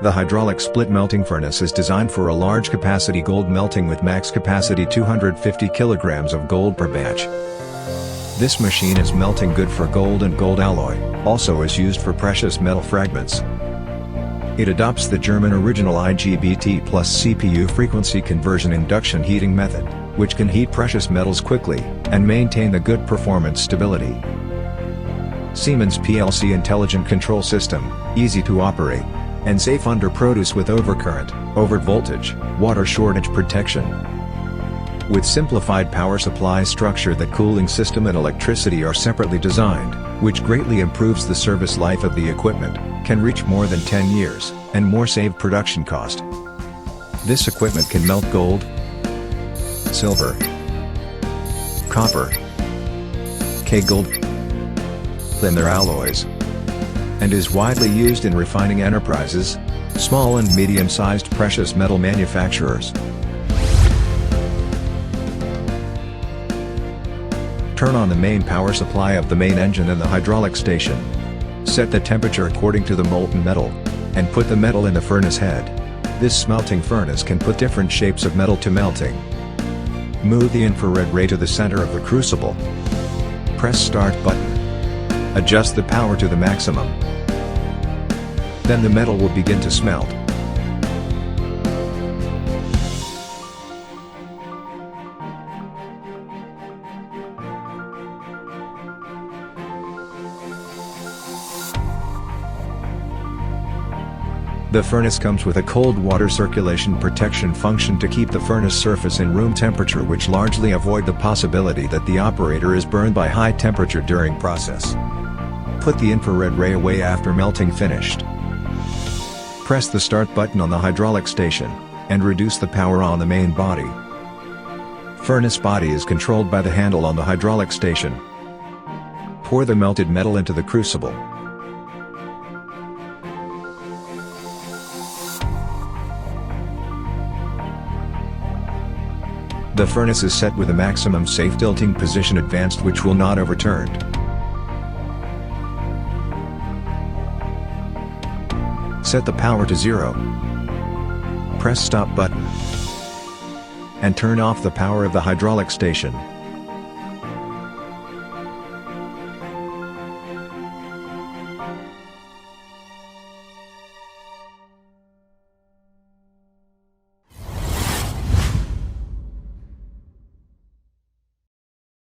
The hydraulic split melting furnace is designed for a large capacity gold melting with max capacity 250 kilograms of gold per batch. This machine is melting good for gold and gold alloy, also is used for precious metal fragments. It adopts the German original IGBT+CPU frequency conversion induction heating method, which can heat precious metals quickly, and maintain the good performance stability. Siemens PLC intelligent control system, easy to operate, and safe under produce with overcurrent, overvoltage, water shortage protection. With simplified power supply structure, the cooling system and electricity are separately designed, which greatly improves the service life of the equipment, can reach more than 10 years, and more save production cost. This equipment can melt gold, silver, copper, K-gold, and their alloys, and is widely used in refining enterprises, small and medium-sized precious metal manufacturers. Turn on the main power supply of the main engine and the hydraulic station. Set the temperature according to the molten metal, and put the metal in the furnace head. This smelting furnace can put different shapes of metal to melting. Move the infrared ray to the center of the crucible. Press start button. Adjust the power to the maximum. Then the metal will begin to smelt. The furnace comes with a cold water circulation protection function to keep the furnace surface in room temperature, which largely avoid the possibility that the operator is burned by high temperature during process. Put the infrared ray away after melting finished. Press the start button on the hydraulic station, and reduce the power on the main body. Furnace body is controlled by the handle on the hydraulic station. Pour the melted metal into the crucible. The furnace is set with a maximum safe tilting position advanced, which will not overturn. Set the power to 0. Press stop button. And turn off the power of the hydraulic station.